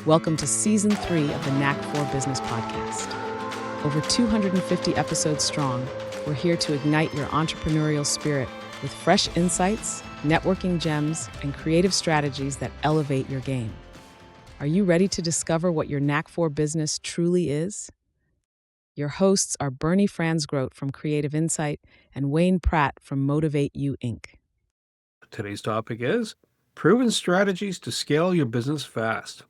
Welcome to Season 3 of the Knack for Business podcast. Over 250 episodes strong, we're here to ignite your entrepreneurial spirit with fresh insights, networking gems, and creative strategies that elevate your game. Are you ready to discover what your Knack for Business truly is? Your hosts are Bernie Franzgrote from Creative Insight and Wayne Pratt from Motivate You Inc. Today's topic is proven strategies to scale your business fast.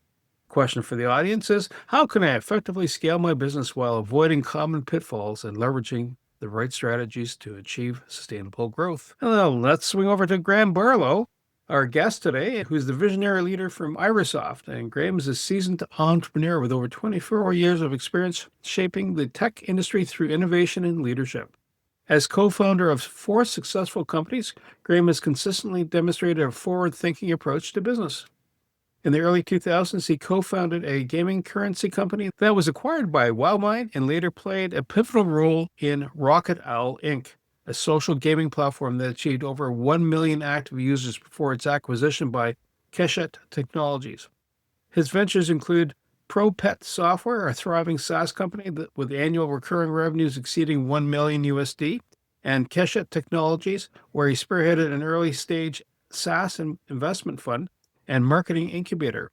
Question for the audience is, how can I effectively scale my business while avoiding common pitfalls and leveraging the right strategies to achieve sustainable growth? Well, let's swing over to Graeme Barlow, our guest today, who's the visionary leader from Iversoft. And Graeme is a seasoned entrepreneur with over 24 years of experience shaping the tech industry through innovation and leadership. As co-founder of 4 successful companies, Graeme has consistently demonstrated a forward-thinking approach to business. In the early 2000s, he co-founded a gaming currency company that was acquired by WowMind and later played a pivotal role in Rocket Owl Inc., a social gaming platform that achieved over 1 million active users before its acquisition by Keshet Technologies. His ventures include ProPet Software, a thriving SaaS company with annual recurring revenues exceeding $1 million USD, and Keshet Technologies, where he spearheaded an early-stage SaaS investment fund and marketing incubator.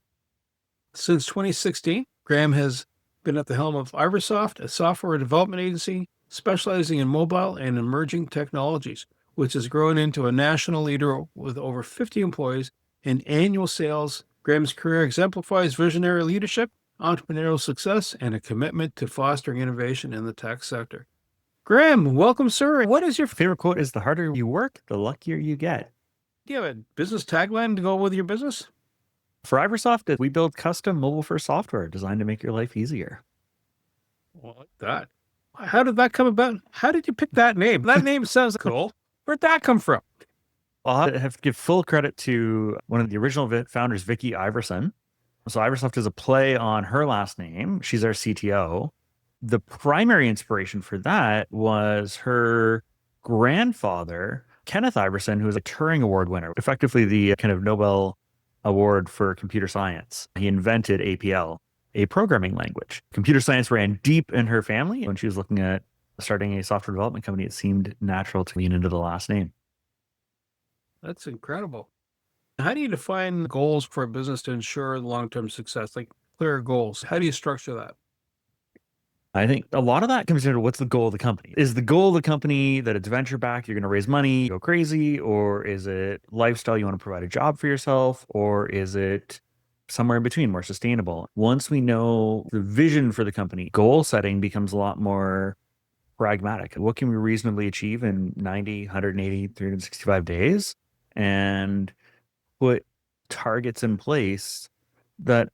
Since 2016, Graeme has been at the helm of Iversoft, a software development agency specializing in mobile and emerging technologies, which has grown into a national leader with over 50 employees and annual sales. Graeme's career exemplifies visionary leadership, entrepreneurial success, and a commitment to fostering innovation in the tech sector. Graeme, welcome, sir. What is your favorite quote? Is the harder you work, the luckier you get. Do you have a business tagline to go with your business? For Iversoft, we build custom mobile-first software designed to make your life easier. Well, I like that. How did that come about? How did you pick that name? That name sounds cool. Where'd that come from? Well, I have to give full credit to one of the original founders, Vicky Iverson. So Iversoft is a play on her last name. She's our CTO. The primary inspiration for that was her grandfather, Kenneth Iverson, who was a Turing Award winner, effectively the kind of Nobel Award for computer science. He invented APL, a programming language. Computer science ran deep in her family. When she was looking at starting a software development company, it seemed natural to lean into the last name. That's incredible. How do you define goals for a business to ensure long-term success, like clear goals? How do you structure that? I think a lot of that comes down to what's the goal of the company. Is the goal of the company that it's venture back, you're going to raise money, go crazy, or is it lifestyle, you want to provide a job for yourself, or is it somewhere in between, more sustainable? Once we know the vision for the company, goal setting becomes a lot more pragmatic. What can we reasonably achieve in 90, 180, 365 days? And put targets in place that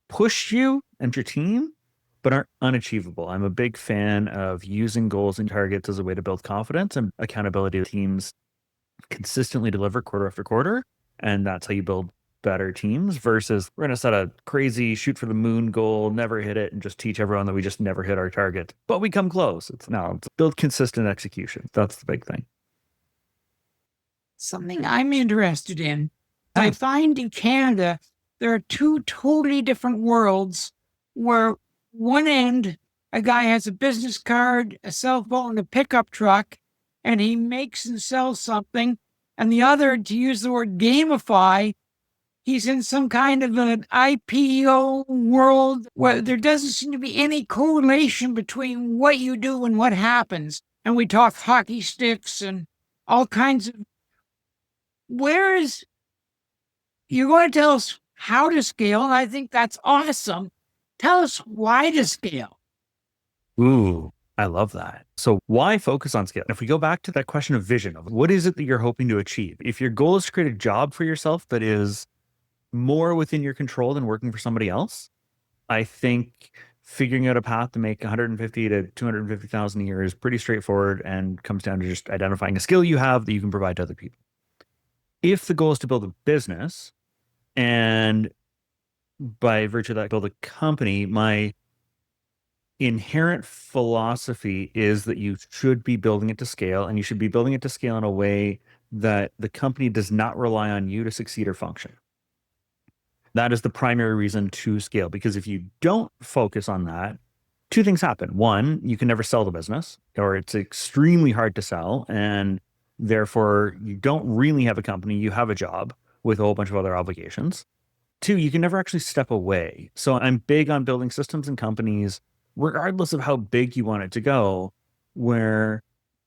push you and your team but aren't unachievable. I'm a big fan of using goals and targets as a way to build confidence and accountability. Teams consistently deliver quarter after quarter, and that's how you build better teams versus we're going to set a crazy shoot for the moon goal, never hit it, and just teach everyone that we just never hit our target. But we come close. It's build consistent execution. That's the big thing. Something I'm interested in. I find in Canada, there are 2 totally different worlds where one end, a guy has a business card, a cell phone, a pickup truck, and he makes and sells something. And the other, to use the word gamify, he's in some kind of an IPO world where there doesn't seem to be any correlation between what you do and what happens. And we talk hockey sticks and all kinds of... Whereas you're going to tell us how to scale, and I think that's awesome. Tell us why to scale. Ooh, I love that. So why focus on scale? If we go back to that question of vision, of what is it that you're hoping to achieve? If your goal is to create a job for yourself that is more within your control than working for somebody else, I think figuring out a path to make 150 to 250,000 a year is pretty straightforward and comes down to just identifying a skill you have that you can provide to other people. If the goal is to build a business, and by virtue of that, build a company, my inherent philosophy is that you should be building it to scale, and you should be building it to scale in a way that the company does not rely on you to succeed or function. That is the primary reason to scale, because if you don't focus on that, two things happen. One, you can never sell the business, or it's extremely hard to sell. And therefore, you don't really have a company, you have a job with a whole bunch of other obligations. Two, you can never actually step away. So I'm big on building systems and companies, regardless of how big you want it to go, where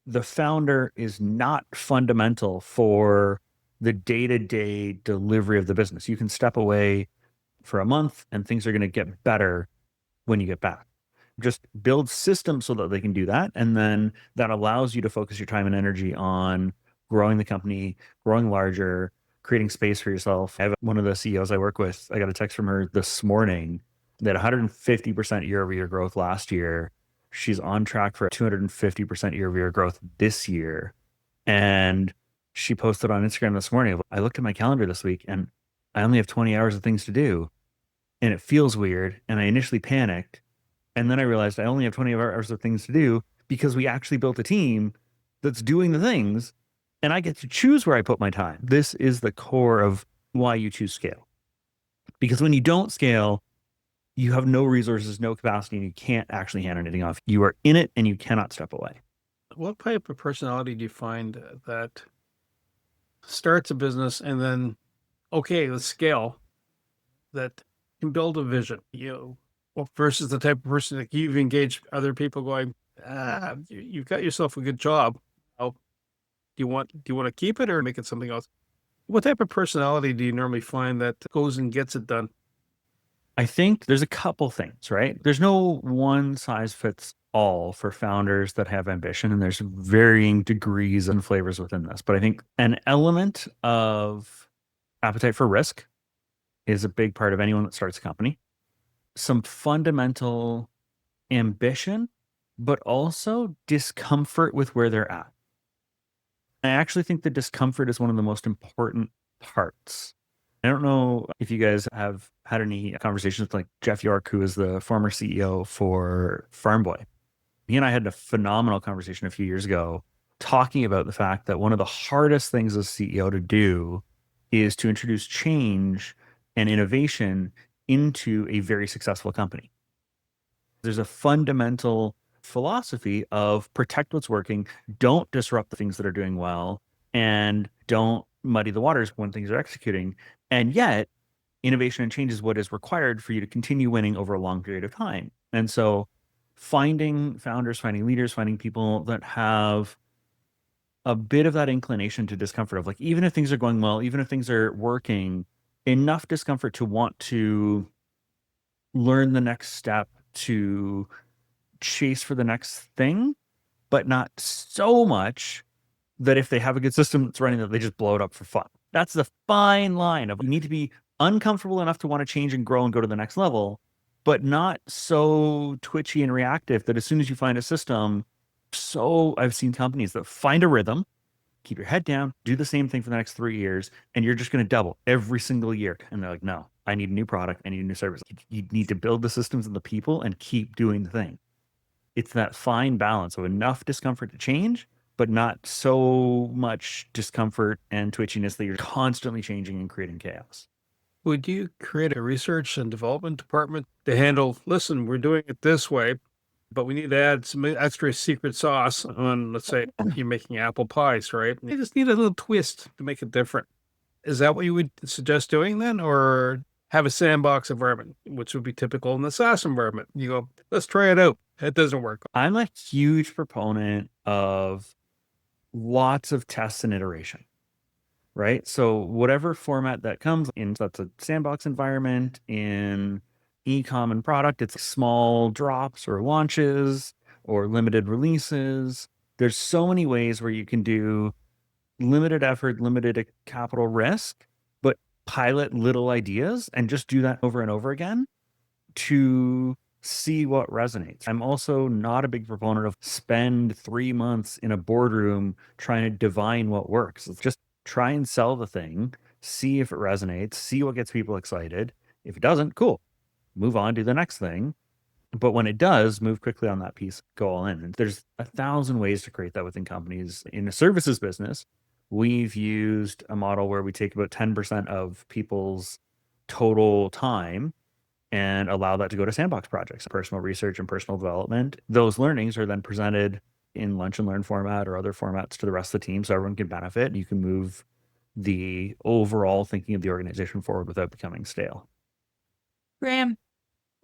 the founder is not fundamental for the day-to-day delivery of the business. You can step away for a month and things are going to get better when you get back. Just build systems so that they can do that. And then that allows you to focus your time and energy on growing the company, growing larger, creating space for yourself. I have one of the CEOs I work with, I got a text from her this morning that 150% year-over-year growth last year. She's on track for 250% year-over-year growth this year. And she posted on Instagram this morning, I looked at my calendar this week and I only have 20 hours of things to do. And it feels weird. And I initially panicked. And then I realized I only have 20 hours of things to do because we actually built a team that's doing the things and I get to choose where I put my time. This is the core of why you choose scale. Because when you don't scale, you have no resources, no capacity, and you can't actually hand anything off. You are in it and you cannot step away. What type of personality do you find that starts a business and then, okay, let's scale, that can build a vision, versus the type of person that you've engaged other people going, you've got yourself a good job. Now, do you want to keep it or make it something else? What type of personality do you normally find that goes and gets it done? I think there's a couple things, right? There's no one size fits all for founders that have ambition, and there's varying degrees and flavors within this. But I think an element of appetite for risk is a big part of anyone that starts a company. Some fundamental ambition, but also discomfort with where they're at. I actually think the discomfort is one of the most important parts. I don't know if you guys have had any conversations with like Jeff York, who is the former CEO for Farm Boy. He and I had a phenomenal conversation a few years ago talking about the fact that one of the hardest things as CEO to do is to introduce change and innovation into a very successful company. There's a fundamental philosophy of protect what's working, don't disrupt the things that are doing well, and don't muddy the waters when things are executing. And yet, innovation and change is what is required for you to continue winning over a long period of time. And so finding founders, finding leaders, finding people that have a bit of that inclination to discomfort of like, even if things are going well, even if things are working, enough discomfort to want to learn the next step, to chase for the next thing, but not so much that if they have a good system that's running, that they just blow it up for fun. That's the fine line of you need to be uncomfortable enough to want to change and grow and go to the next level, but not so twitchy and reactive that as soon as you find a system, so I've seen companies that find a rhythm, keep your head down, do the same thing for the next 3 years, and you're just going to double every single year. And they're like, no, I need a new product. I need a new service. You need to build the systems and the people and keep doing the thing. It's that fine balance of enough discomfort to change, but not so much discomfort and twitchiness that you're constantly changing and creating chaos. Would you create a research and development department to handle, listen, we're doing it this way, but we need to add some extra secret sauce on, let's say, you're making apple pies, right? You just need a little twist to make it different. Is that what you would suggest doing then? Or have a sandbox environment, which would be typical in the SaaS environment? You go, let's try it out. It doesn't work. I'm a huge proponent of lots of tests and iteration, right? So whatever format that comes in, that's a sandbox environment. In e-com and product, it's small drops or launches or limited releases. There's so many ways where you can do limited effort, limited capital risk, but pilot little ideas and just do that over and over again to see what resonates. I'm also not a big proponent of spend 3 months in a boardroom trying to divine what works. It's just try and sell the thing, see if it resonates, see what gets people excited. If it doesn't, cool. Move on, do the next thing. But when it does, move quickly on that piece, go all in. And there's 1,000 ways to create that within companies. In a services business, we've used a model where we take about 10% of people's total time and allow that to go to sandbox projects, personal research and personal development. Those learnings are then presented in lunch and learn format or other formats to the rest of the team so everyone can benefit. You can move the overall thinking of the organization forward without becoming stale. Graeme,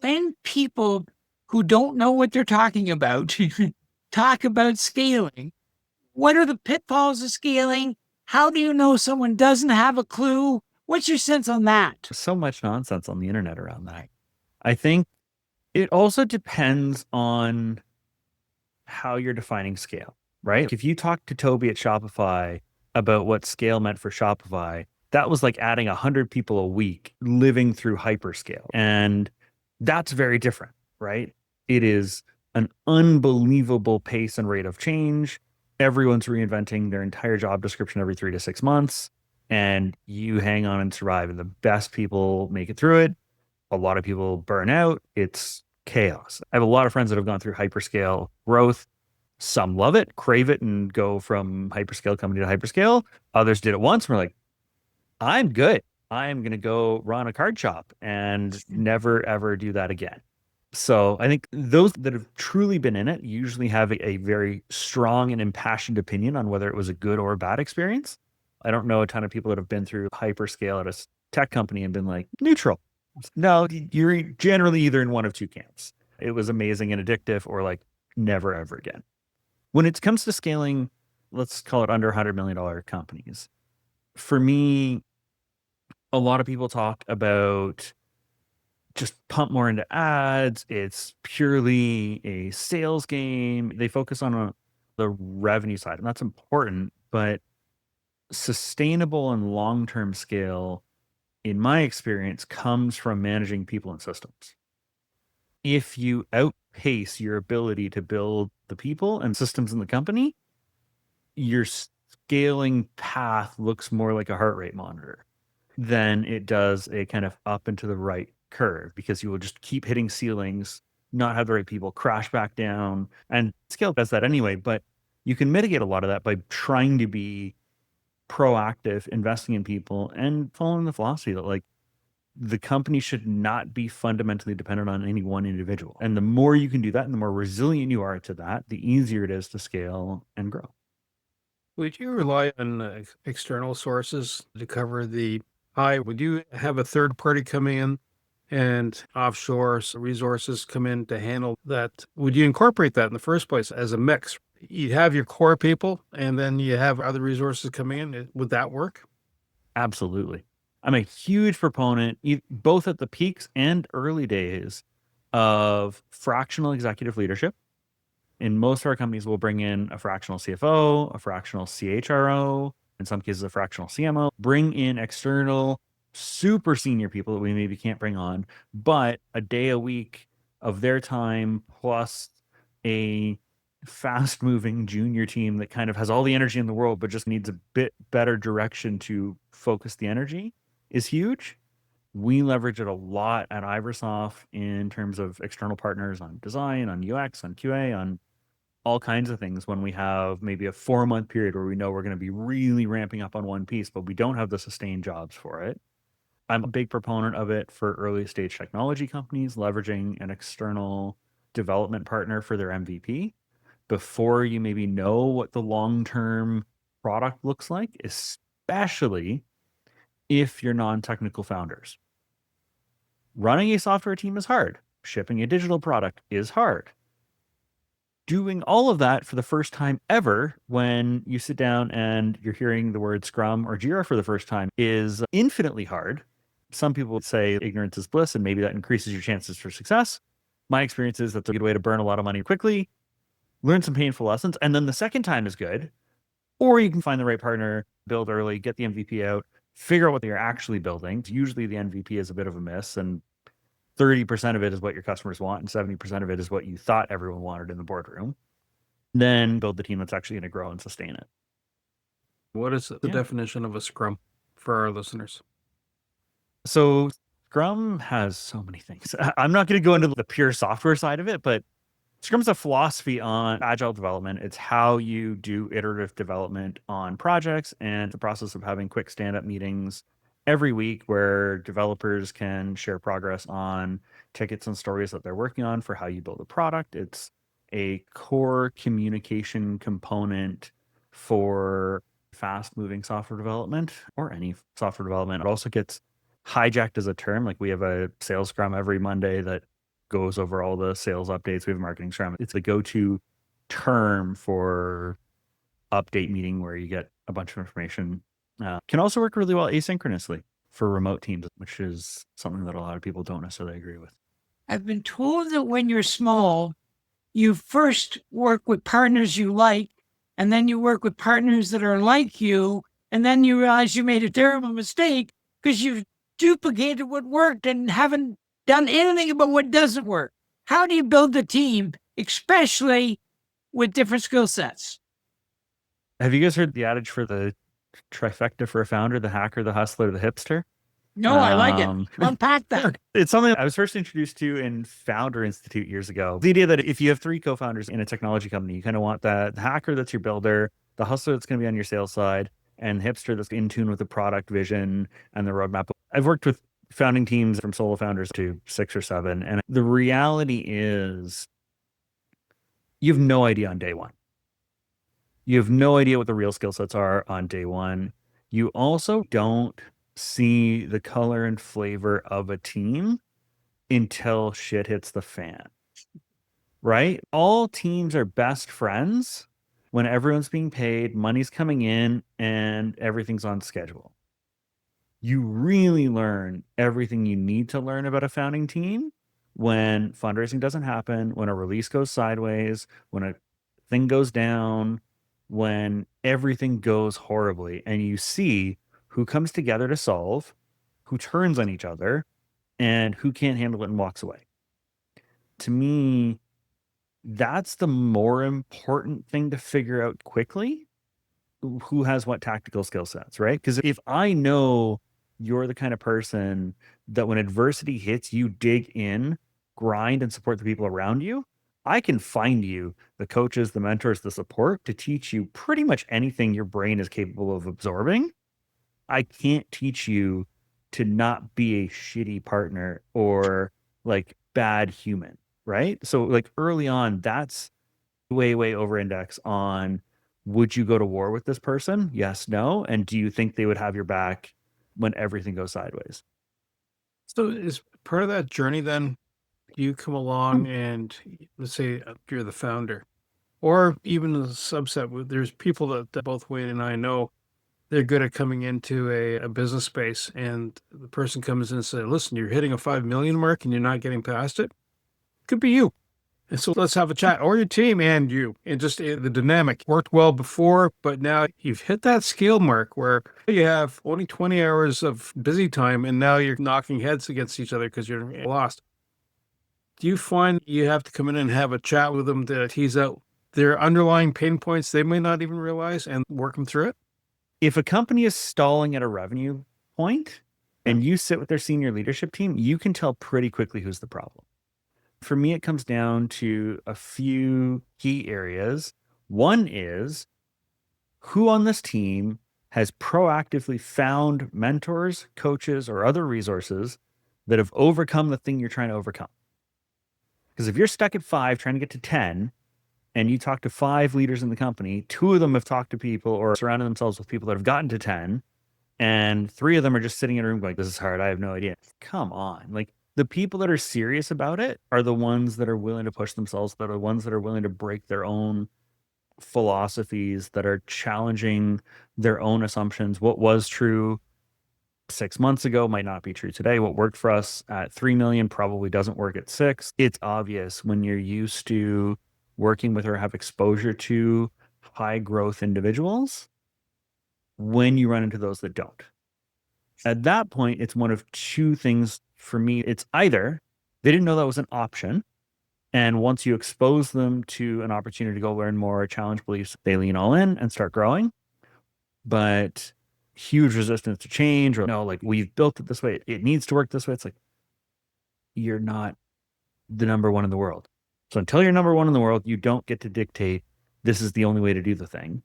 when people who don't know what they're talking about talk about scaling, what are the pitfalls of scaling? How do you know someone doesn't have a clue? What's your sense on that? So much nonsense on the internet around that. I think it also depends on how you're defining scale, right? If you talk to Toby at Shopify about what scale meant for Shopify, that was like adding 100 people a week living through hyperscale. And that's very different, right? It is an unbelievable pace and rate of change. Everyone's reinventing their entire job description every 3 to 6 months, and you hang on and survive. And the best people make it through it. A lot of people burn out. It's chaos. I have a lot of friends that have gone through hyperscale growth. Some love it, crave it, and go from hyperscale company to hyperscale. Others did it once and were like, I'm good. I'm going to go run a card shop and never, ever do that again. So I think those that have truly been in it usually have a very strong and impassioned opinion on whether it was a good or a bad experience. I don't know a ton of people that have been through hyperscale at a tech company and been like neutral. No, you're generally either in one of two camps. It was amazing and addictive, or like never, ever again. When it comes to scaling, let's call it under $100 million companies. For me, a lot of people talk about just pump more into ads. It's purely a sales game. They focus on the revenue side, and that's important, but sustainable and long-term scale, in my experience, comes from managing people and systems. If you outpace your ability to build the people and systems in the company, your scaling path looks more like a heart rate monitor than it does a kind of up and to the right curve, because you will just keep hitting ceilings, not have the right people, crash back down. And scale does that anyway, but you can mitigate a lot of that by trying to be proactive, investing in people, and following the philosophy that like the company should not be fundamentally dependent on any one individual. And the more you can do that and the more resilient you are to that, the easier it is to scale and grow. Would you rely on external sources to cover the pie? Would you have a third party come in and offshore resources come in to handle that? Would you incorporate that in the first place as a mix? You have your core people and then you have other resources coming in. Would that work? Absolutely. I'm a huge proponent, both at the peaks and early days, of fractional executive leadership. In most of our companies, we'll bring in a fractional CFO, a fractional CHRO, in some cases, a fractional CMO, bring in external super senior people that we maybe can't bring on, but a day a week of their time plus a fast moving junior team that kind of has all the energy in the world, but just needs a bit better direction to focus the energy is huge. We leverage it a lot at Iversoft in terms of external partners on design, on UX, on QA, on all kinds of things when we have maybe a 4-month period where we know we're going to be really ramping up on one piece, but we don't have the sustained jobs for it. I'm a big proponent of it for early stage technology companies, leveraging an external development partner for their MVP before you maybe know what the long-term product looks like, especially if you're non-technical founders. Running a software team is hard. Shipping a digital product is hard. Doing all of that for the first time ever when you sit down and you're hearing the word Scrum or Jira for the first time is infinitely hard. Some people would say ignorance is bliss, and maybe that increases your chances for success. My experience is that's a good way to burn a lot of money quickly, learn some painful lessons, and then the second time is good. Or you can find the right partner, build early, get the MVP out, figure out what you're actually building. Usually the MVP is a bit of a miss, and 30% of it is what your customers want, and 70% of it is what you thought everyone wanted in the boardroom. Then build the team that's actually going to grow and sustain it. What is the definition of a Scrum for our listeners? So Scrum has so many things. I'm not going to go into the pure software side of it, but Scrum's a philosophy on agile development. It's how you do iterative development on projects and the process of having quick stand-up meetings every week where developers can share progress on tickets and stories that they're working on for how you build a product. It's a core communication component for fast moving software development or any software development. It also gets hijacked as a term. Like we have a sales scrum every Monday that goes over all the sales updates. We have a marketing scrum. It's the go-to term for update meeting where you get a bunch of information. Can also work really well asynchronously for remote teams, which is something that a lot of people don't necessarily agree with. I've been told that when you're small, you first work with partners you like, and then you work with partners that are like you, and then you realize you made a terrible mistake because you've duplicated what worked and haven't done anything about what doesn't work. How do you build a team, especially with different skill sets? Have you guys heard the adage for the trifecta for a founder, the hacker, the hustler, the hipster? No, I like it. Unpack that. It's something I was first introduced to in Founder Institute years ago. The idea that if you have three co-founders in a technology company, you kind of want the hacker that's your builder, the hustler that's going to be on your sales side, and the hipster that's in tune with the product vision and the roadmap. I've worked with founding teams from solo founders to 6 or 7. And the reality is you have no idea on day one. You have no idea what the real skill sets are on day one. You also don't see the color and flavor of a team until shit hits the fan, right? All teams are best friends when everyone's being paid, money's coming in, and everything's on schedule. You really learn everything you need to learn about a founding team when fundraising doesn't happen, when a release goes sideways, when a thing goes down, when everything goes horribly, and you see who comes together to solve, who turns on each other, and who can't handle it and walks away. To me, that's the more important thing to figure out quickly, who has what tactical skill sets, right? Because if I know you're the kind of person that when adversity hits, you dig in, grind, and support the people around you, I can find you the coaches, the mentors, the support to teach you pretty much anything your brain is capable of absorbing. I can't teach you to not be a shitty partner or like bad human, right? So like early on, that's way over index on would you go to war with this person? Yes, no. And do you think they would have your back when everything goes sideways? So is part of that journey then you come along and let's say you're the founder or even a subset, there's people that both Wade and I know they're good at coming into a business space and the person comes in and says, listen, you're hitting a 5 million mark and you're not getting past it. Could be you. And so let's have a chat, or your team and you. And just the dynamic worked well before, but now you've hit that scale mark where you have only 20 hours of busy time and now you're knocking heads against each other because you're lost. Do you find you have to come in and have a chat with them to tease out their underlying pain points they may not even realize and work them through it? If a company is stalling at a revenue point and you sit with their senior leadership team, you can tell pretty quickly who's the problem. For me, it comes down to a few key areas. One is who on this team has proactively found mentors, coaches, or other resources that have overcome the thing you're trying to overcome. Because if you're stuck at 5 trying to get to 10, and you talk to 5 leaders in the company, 2 of them have talked to people or surrounded themselves with people that have gotten to 10, and 3 of them are just sitting in a room going, this is hard, I have no idea. Come on. Like the people that are serious about it are the ones that are willing to push themselves, that are the ones that are willing to break their own philosophies, that are challenging their own assumptions. What was true 6 months ago might not be true today. What worked for us at 3 million probably doesn't work at 6. It's obvious when you're used to working with or have exposure to high growth individuals when you run into those that don't. At that point, it's one of 2 things for me. It's either they didn't know that was an option, and once you expose them to an opportunity to go learn more, challenge beliefs, they lean all in and start growing. But huge resistance to change, or no, like we've built it this way, it needs to work this way. It's like, you're not the number one in the world. So until you're number one in the world, you don't get to dictate this is the only way to do the thing.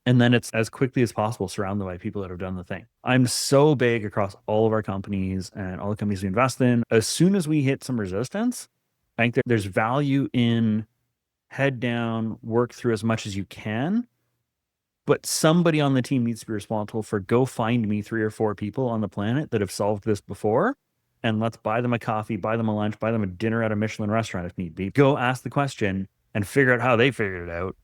And then it's as quickly as possible surrounded by people that have done the thing. I'm so big across all of our companies and all the companies we invest in. As soon as we hit some resistance, I think there's value in head down, work through as much as you can. But somebody on the team needs to be responsible for go find me 3 or 4 people on the planet that have solved this before. And let's buy them a coffee, buy them a lunch, buy them a dinner at a Michelin restaurant if need be. Go ask the question and figure out how they figured it out.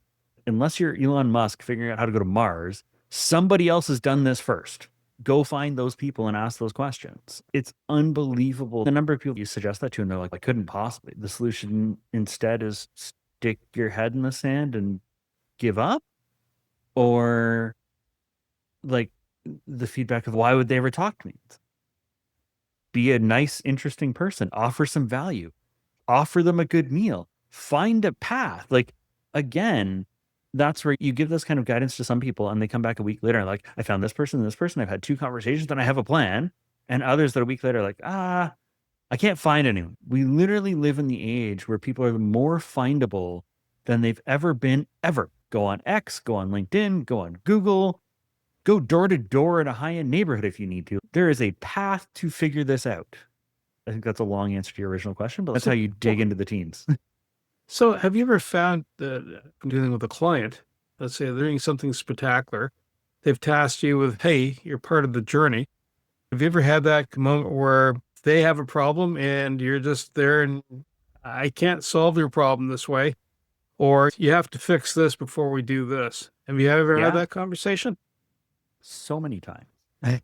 Unless you're Elon Musk figuring out how to go to Mars, somebody else has done this first. Go find those people and ask those questions. It's unbelievable. The number of people you suggest that to, and they're like, I couldn't possibly. The solution instead is stick your head in the sand and give up. Or like the feedback of why would they ever talk to me? Be a nice, interesting person, offer some value, offer them a good meal, find a path. Like, again, that's where you give this kind of guidance to some people and they come back a week later and like, I found this person, I've had 2 conversations and I have a plan. And others that a week later are like, I can't find anyone. We literally live in the age where people are more findable than they've ever been, ever. Go on X, go on LinkedIn, go on Google, go door to door in a high-end neighborhood if you need to. There is a path to figure this out. I think that's a long answer to your original question, but that's how you dig into the teens. So have you ever found that dealing with a client, let's say they're doing something spectacular, they've tasked you with, hey, you're part of the journey. Have you ever had that moment where they have a problem and you're just there and I can't solve your problem this way, or you have to fix this before we do this? Have you ever had that conversation? So many times.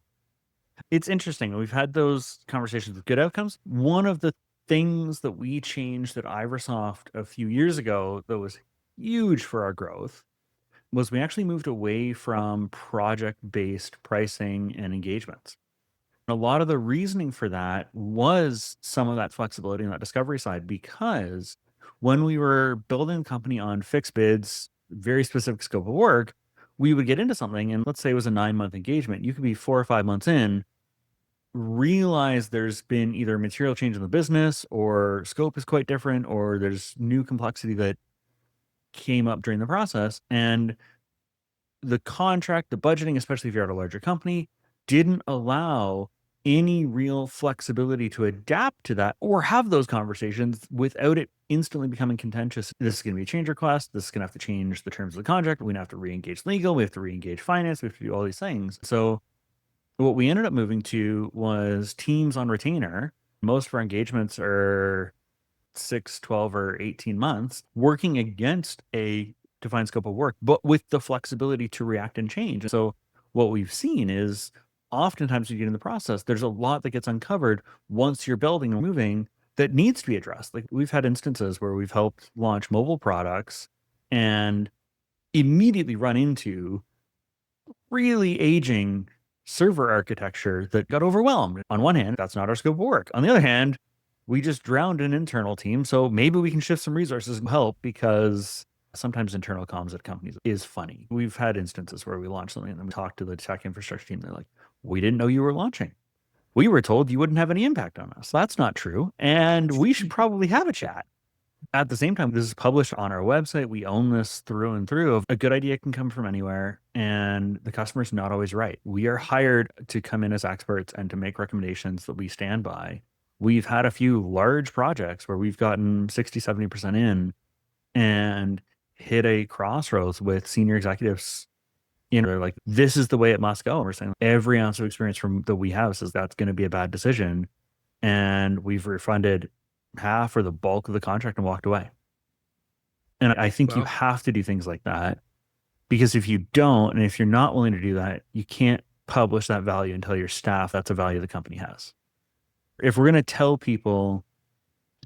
It's interesting. We've had those conversations with good outcomes. One of the things that we changed at Iversoft a few years ago that was huge for our growth was we actually moved away from project-based pricing and engagements. A lot of the reasoning for that was some of that flexibility on that discovery side, because when we were building the company on fixed bids, very specific scope of work, we would get into something and let's say it was a 9-month engagement. You could be 4 or 5 months in, realize there's been either material change in the business or scope is quite different, or there's new complexity that came up during the process. And the contract, the budgeting, especially if you're at a larger company, didn't allow any real flexibility to adapt to that or have those conversations without it instantly becoming contentious. This is going to be a change request. This is going to have to change the terms of the contract. We're going to have to re-engage legal. We have to re-engage finance. We have to do all these things. So what we ended up moving to was teams on retainer. Most of our engagements are 6, 12, or 18 months working against a defined scope of work, but with the flexibility to react and change. So what we've seen is oftentimes when you get in the process, there's a lot that gets uncovered once you're building and moving that needs to be addressed. Like we've had instances where we've helped launch mobile products and immediately run into really aging server architecture that got overwhelmed. On one hand, that's not our scope of work. On the other hand, we just drowned an internal team. So maybe we can shift some resources and help, because sometimes internal comms at companies is funny. We've had instances where we launched something and then we talked to the tech infrastructure team. They're like, we didn't know you were launching. We were told you wouldn't have any impact on us. That's not true. And we should probably have a chat. At the same time, this is published on our website. We own this through and through. Of a good idea can come from anywhere, and the customer's not always right. We are hired to come in as experts and to make recommendations that we stand by. We've had a few large projects where we've gotten 60, 70% in and hit a crossroads with senior executives. They're like, this is the way it must go. And we're saying every ounce of experience that we have says that's going to be a bad decision. And we've refunded half or the bulk of the contract and walked away. And I think you have to do things like that, because if you don't, and if you're not willing to do that, you can't publish that value and tell your staff that's a value the company has. If we're going to tell people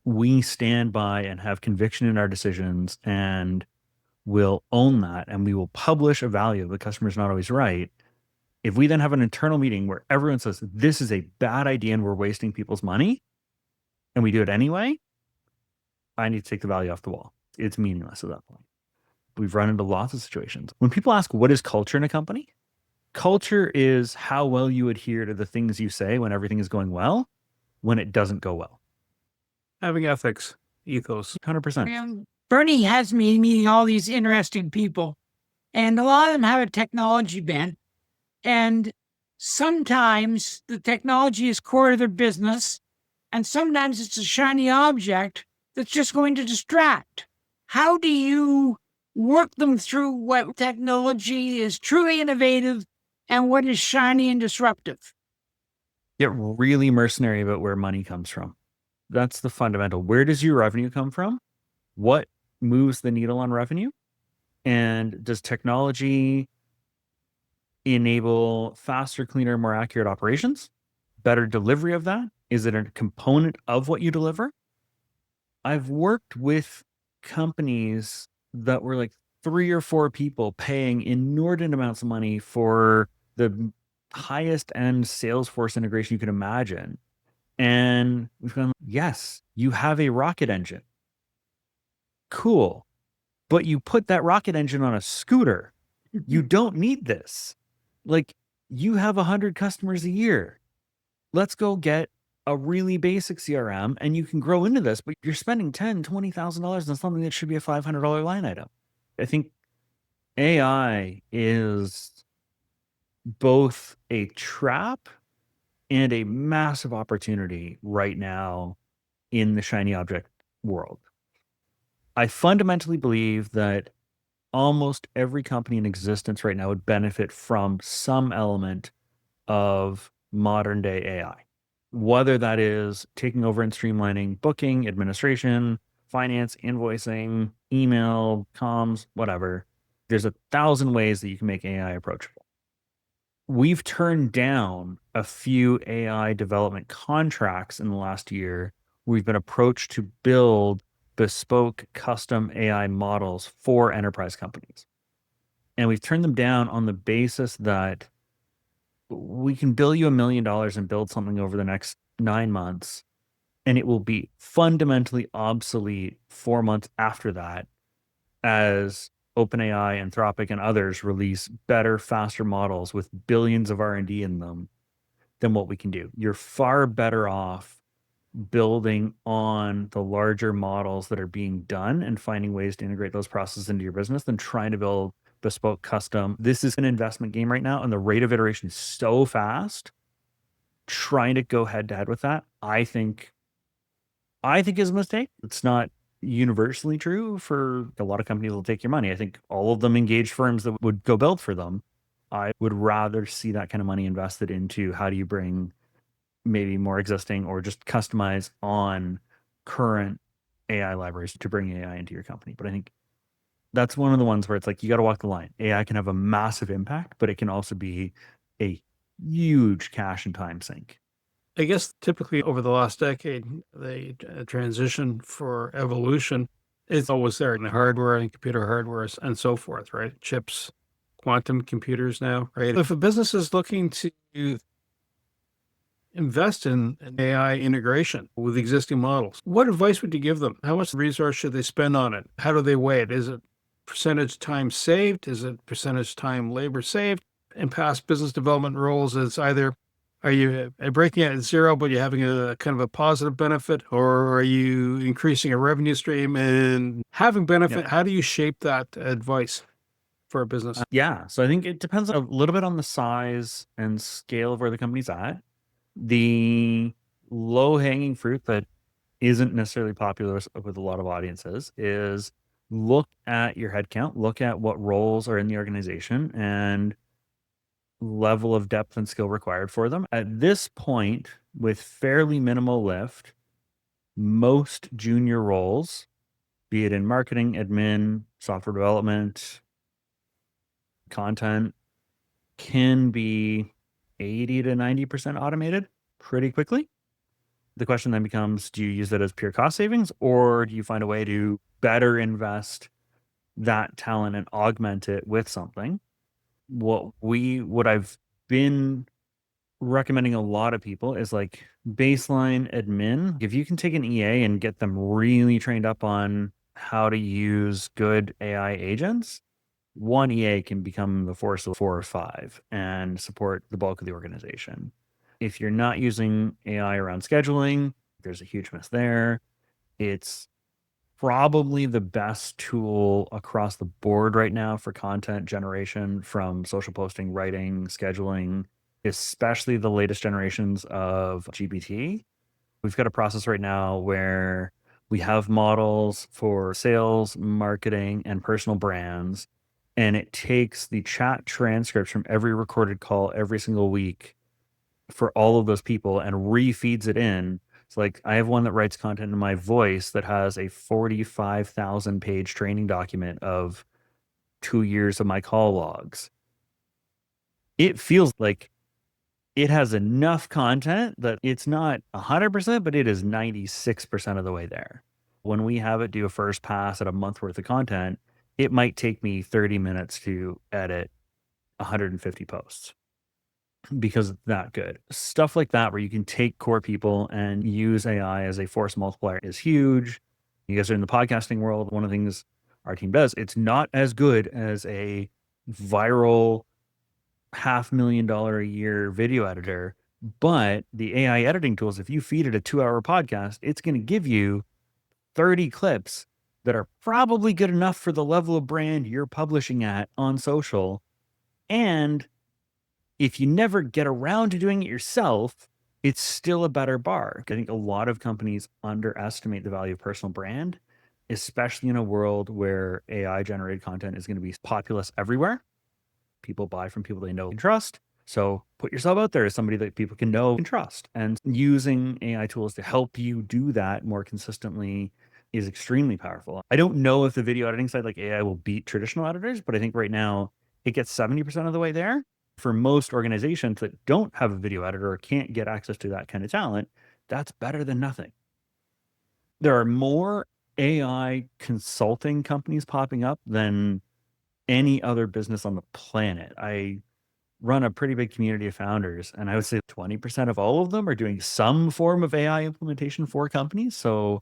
we stand by and have conviction in our decisions and we'll own that and we will publish a value, the customer's not always right. If we then have an internal meeting where everyone says this is a bad idea and we're wasting people's money, and we do it anyway, I need to take the value off the wall. It's meaningless at that point. We've run into lots of situations. When people ask, what is culture in a company? Culture is how well you adhere to the things you say when everything is going well, when it doesn't go well. Having ethics, ethos. 100%. Bernie has me meeting all these interesting people. And a lot of them have a technology bent. And sometimes the technology is core to their business. And sometimes it's a shiny object that's just going to distract. How do you work them through what technology is truly innovative and what is shiny and disruptive? Get really mercenary about where money comes from. That's the fundamental. Where does your revenue come from? What moves the needle on revenue? And does technology enable faster, cleaner, more accurate operations? Better delivery of that? Is it a component of what you deliver? I've worked with companies that were like 3 or 4 people paying inordinate amounts of money for the highest end Salesforce integration you could imagine. And we've gone, yes, you have a rocket engine. Cool. But you put that rocket engine on a scooter. You don't need this. Like, you have 100 customers a year. Let's go get a really basic CRM and you can grow into this, but you're spending $10,000, $20,000 on something that should be a $500 line item. I think AI is both a trap and a massive opportunity right now in the shiny object world. I fundamentally believe that almost every company in existence right now would benefit from some element of modern day AI, whether that is taking over and streamlining booking, administration, finance, invoicing, email, comms, whatever. There's 1,000 ways that you can make AI approachable. We've turned down a few AI development contracts in the last year. We've been approached to build bespoke custom AI models for enterprise companies. And we've turned them down on the basis that we can bill you $1 million and build something over the next 9 months, and it will be fundamentally obsolete 4 months after that as OpenAI, Anthropic, and others release better, faster models with billions of R&D in them than what we can do. You're far better off building on the larger models that are being done and finding ways to integrate those processes into your business than trying to build bespoke custom. This is an investment game right now, and the rate of iteration is so fast. Trying to go head to head with that, I think is a mistake. It's not universally true for a lot of companies will take your money. I think all of them engage firms that would go build for them. I would rather see that kind of money invested into how do you bring maybe more existing or just customize on current AI libraries to bring AI into your company. But I think that's one of the ones where it's like, you got to walk the line. AI can have a massive impact, but it can also be a huge cash and time sink. I guess typically over the last decade, the transition for evolution is always there in the hardware and computer hardware and so forth, right? Chips, quantum computers now, right? If a business is looking to invest in an AI integration with existing models, what advice would you give them? How much resource should they spend on it? How do they weigh it? Is it percentage time saved? Is it percentage time labor saved? In past business development roles, it's either are you breaking it at zero, but you're having a kind of a positive benefit, or are you increasing a revenue stream and having benefit? Yeah. How do you shape that advice for a business? Yeah. So I think it depends a little bit on the size and scale of where the company's at. The low hanging fruit that isn't necessarily popular with a lot of audiences is look at your headcount, look at what roles are in the organization and level of depth and skill required for them. At this point, with fairly minimal lift, most junior roles, be it in marketing, admin, software development, content, can be 80 to 90% automated pretty quickly. The question then becomes, do you use that as pure cost savings, or do you find a way to better invest that talent and augment it with something? What I've been recommending a lot of people is like baseline admin. If you can take an EA and get them really trained up on how to use good AI agents, one EA can become the force of 4 or 5 and support the bulk of the organization. If you're not using AI around scheduling, there's a huge miss there. It's probably the best tool across the board right now for content generation, from social posting, writing, scheduling, especially the latest generations of GPT. We've got a process right now where we have models for sales, marketing, and personal brands. And it takes the chat transcripts from every recorded call every single week for all of those people and refeeds it in. It's like, I have one that writes content in my voice that has a 45,000 page training document of 2 years of my call logs. It feels like it has enough content that it's not 100%, but it is 96% of the way there. When we have it do a first pass at a month worth of content, it might take me 30 minutes to edit 150 posts because it's that good. Stuff like that, where you can take core people and use AI as a force multiplier, is huge. You guys are in the podcasting world. One of the things our team does, it's not as good as a viral $500,000 a year video editor, but the AI editing tools, if you feed it a 2-hour podcast, it's going to give you 30 clips that are probably good enough for the level of brand you're publishing at on social. And if you never get around to doing it yourself, it's still a better bar. I think a lot of companies underestimate the value of personal brand, especially in a world where AI generated content is going to be populous everywhere. People buy from people they know and trust. So put yourself out there as somebody that people can know and trust. And using AI tools to help you do that more consistently is extremely powerful. I don't know if the video editing side like AI will beat traditional editors, but I think right now it gets 70% of the way there. For most organizations that don't have a video editor or can't get access to that kind of talent, that's better than nothing. There are more AI consulting companies popping up than any other business on the planet. I run a pretty big community of founders, and I would say 20% of all of them are doing some form of AI implementation for companies. So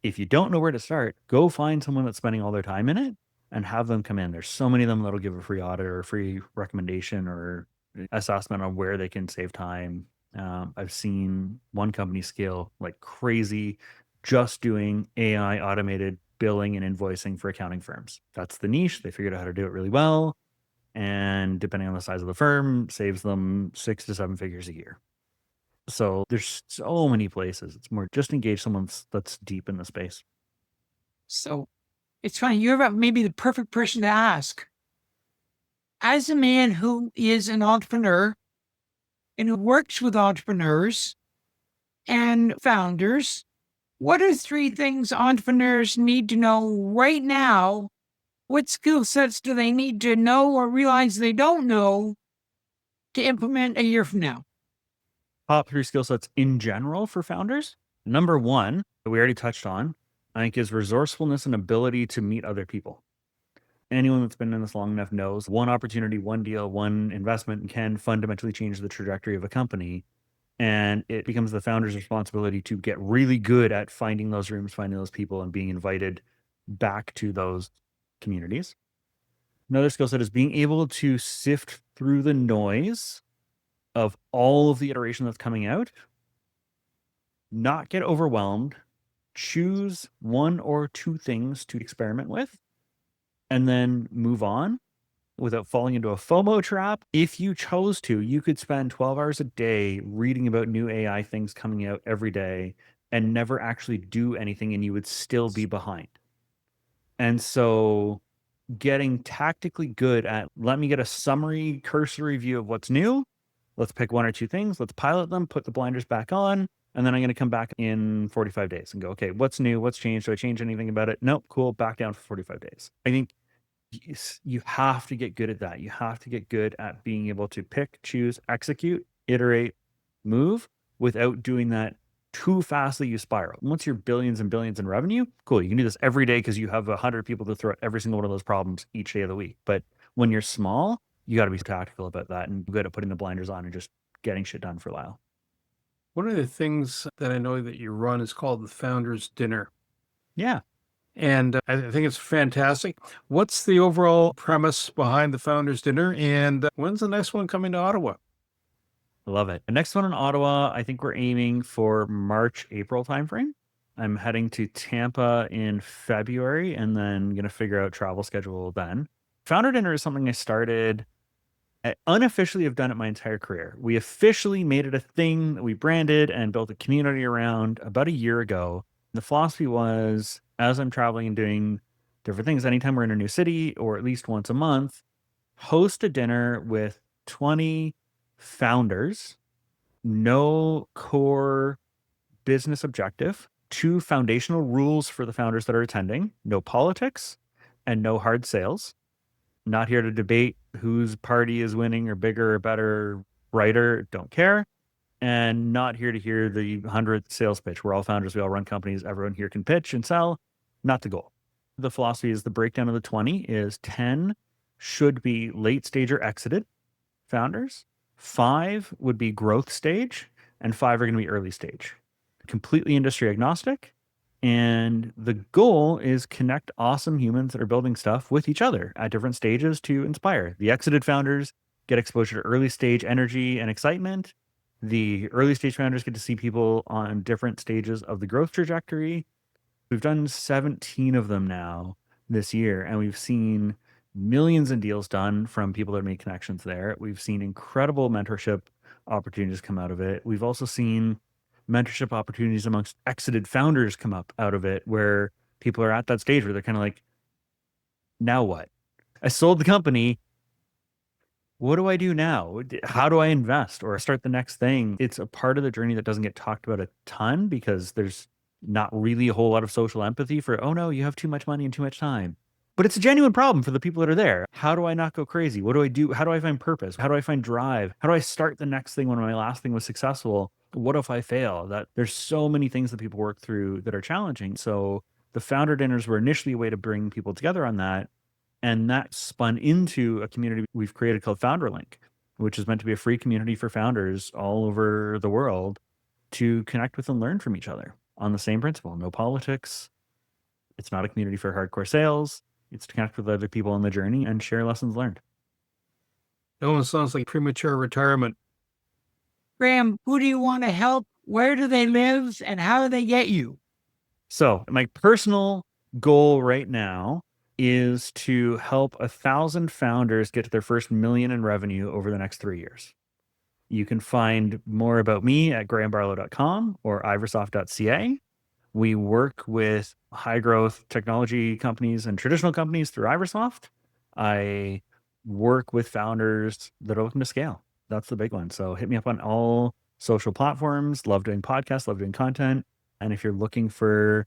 if you don't know where to start, go find someone that's spending all their time in it and have them come in. There's so many of them that'll give a free audit or a free recommendation or assessment on where they can save time. I've seen one company scale like crazy just doing AI automated billing and invoicing for accounting firms. That's the niche. They figured out how to do it really well. And depending on the size of the firm, saves them 6 to 7 figures a year. So there's so many places. It's more just engage someone that's deep in the space. So it's funny. You're about maybe the perfect person to ask. As a man who is an entrepreneur and who works with entrepreneurs and founders, what are 3 things entrepreneurs need to know right now? What skill sets do they need to know or realize they don't know to implement a year from now? Top 3 skill sets in general for founders. Number 1, that we already touched on, I think, is resourcefulness and ability to meet other people. Anyone that's been in this long enough knows one opportunity, one deal, one investment can fundamentally change the trajectory of a company. And it becomes the founder's responsibility to get really good at finding those rooms, finding those people, and being invited back to those communities. Another skill set is being able to sift through the noise of all of the iteration that's coming out, not get overwhelmed, choose 1 or 2 things to experiment with, and then move on without falling into a FOMO trap. If you chose to, you could spend 12 hours a day reading about new AI things coming out every day and never actually do anything, and you would still be behind. And so getting tactically good at, let me get a summary, cursory view of what's new. Let's pick 1 or 2 things. Let's pilot them, put the blinders back on, and then I'm going to come back in 45 days and go, okay, what's new? What's changed? Do I change anything about it? Nope, cool, back down for 45 days. I think you have to get good at that. You have to get good at being able to pick, choose, execute, iterate, move without doing that too fast that you spiral. Once you're billions and billions in revenue, cool, you can do this every day because you have 100 people to throw at every single one of those problems each day of the week. But when you're small, you got to be tactical about that and good at putting the blinders on and just getting shit done for a while. One of the things that I know that you run is called the Founders Dinner. Yeah. And I think it's fantastic. What's the overall premise behind the Founders Dinner? And when's the next one coming to Ottawa? I love it. The next one in Ottawa, I think we're aiming for March, April timeframe. I'm heading to Tampa in February and then going to figure out travel schedule then. Founder Dinner is something I started, I unofficially have done it my entire career. We officially made it a thing that we branded and built a community around about a year ago. The philosophy was, as I'm traveling and doing different things, anytime we're in a new city or at least once a month, host a dinner with 20 founders, no core business objective, 2 foundational rules for the founders that are attending, no politics and no hard sales. Not here to debate whose party is winning or bigger or better, brighter, don't care. And not here to hear the 100th sales pitch. We're all founders, we all run companies, everyone here can pitch and sell. Not the goal. The philosophy is the breakdown of the 20 is 10 should be late stage or exited founders, 5 would be growth stage, and 5 are going to be early stage. Completely industry agnostic. And the goal is connect awesome humans that are building stuff with each other at different stages to inspire. The exited founders get exposure to early stage energy and excitement. The early stage founders get to see people on different stages of the growth trajectory. We've done 17 of them now this year, and we've seen millions in deals done from people that make connections there. We've seen incredible mentorship opportunities come out of it. We've also seen mentorship opportunities amongst exited founders come up out of it, where people are at that stage where they're kind of like, now what? I sold the company. What do I do now? How do I invest or start the next thing? It's a part of the journey that doesn't get talked about a ton because there's not really a whole lot of social empathy for, oh no, you have too much money and too much time. But it's a genuine problem for the people that are there. How do I not go crazy? What do I do? How do I find purpose? How do I find drive? How do I start the next thing when my last thing was successful? What if I fail? That there's so many things that people work through that are challenging. So the founder dinners were initially a way to bring people together on that. And that spun into a community we've created called Founder Link, which is meant to be a free community for founders all over the world to connect with and learn from each other on the same principle. No politics. It's not a community for hardcore sales. It's to connect with other people on the journey and share lessons learned. It almost sounds like premature retirement. Graeme, who do you want to help? Where do they live? And how do they get you? So my personal goal right now is to help 1,000 founders get to their first $1 million in revenue over the next 3 years. You can find more about me at graemebarlow.com or iversoft.ca. We work with high growth technology companies and traditional companies through Iversoft. I work with founders that are looking to scale. That's the big one. So hit me up on all social platforms. Love doing podcasts, love doing content. And if you're looking for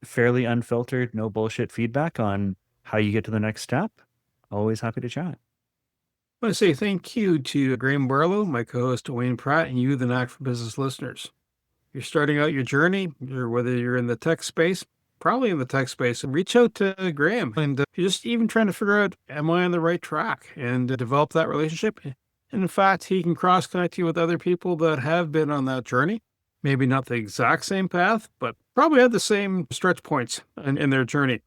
fairly unfiltered, no bullshit feedback on how you get to the next step, always happy to chat. I want to say thank you to Graeme Barlow, my co-host Wayne Pratt, and you, the Knack for Business listeners. You're starting out your journey, whether you're in the tech space, probably in the tech space, and reach out to Graeme. And you're just even trying to figure out, am I on the right track? And develop that relationship. And in fact, he can cross-connect you with other people that have been on that journey. Maybe not the exact same path, but probably have the same stretch points in their journey.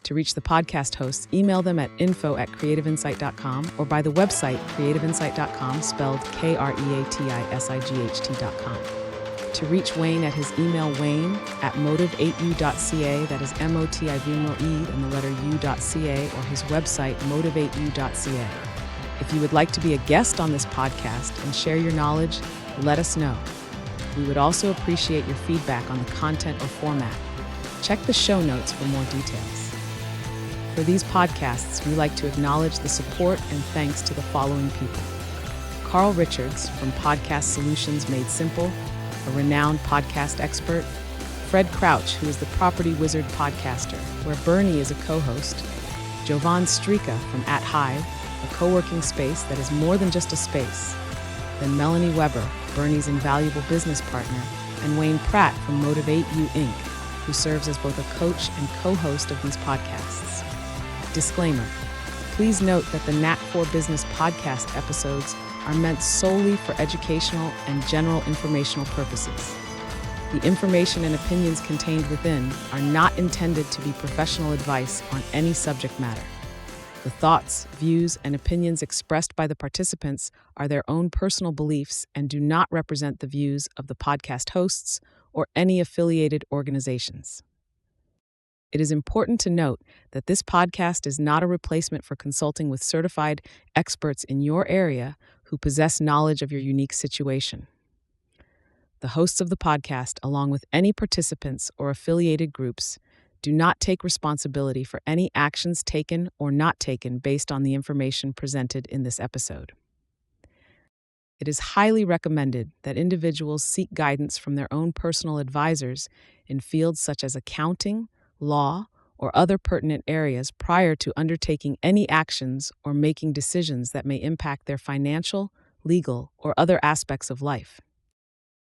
To reach the podcast hosts, email them at info@creativeinsight.com or by the website creativeinsight.com, spelled KREATISIGHT.com. To reach Wayne at his email wayne@motive8u.ca, that is MOTIVMOE and the letter u.ca, or his website motive8u.ca. If you would like to be a guest on this podcast and share your knowledge, let us know. We would also appreciate your feedback on the content or format. Check the show notes for more details. For these podcasts, we like to acknowledge the support and thanks to the following people. Carl Richards from Podcast Solutions Made Simple, a renowned podcast expert. Fred Crouch, who is the Property Wizard podcaster, where Bernie is a co-host. Jovan Strika from At Hive, a co-working space that is more than just a space. Then Melanie Weber, Bernie's invaluable business partner, and Wayne Pratt from Motivate You Inc., who serves as both a coach and co-host of these podcasts. Disclaimer: please note that the Knack for Business podcast episodes are meant solely for educational and general informational purposes. The information and opinions contained within are not intended to be professional advice on any subject matter. The thoughts, views, and opinions expressed by the participants are their own personal beliefs and do not represent the views of the podcast hosts or any affiliated organizations. It is important to note that this podcast is not a replacement for consulting with certified experts in your area who possess knowledge of your unique situation. The hosts of the podcast, along with any participants or affiliated groups, do not take responsibility for any actions taken or not taken based on the information presented in this episode. It is highly recommended that individuals seek guidance from their own personal advisors in fields such as accounting, law, or other pertinent areas prior to undertaking any actions or making decisions that may impact their financial, legal, or other aspects of life.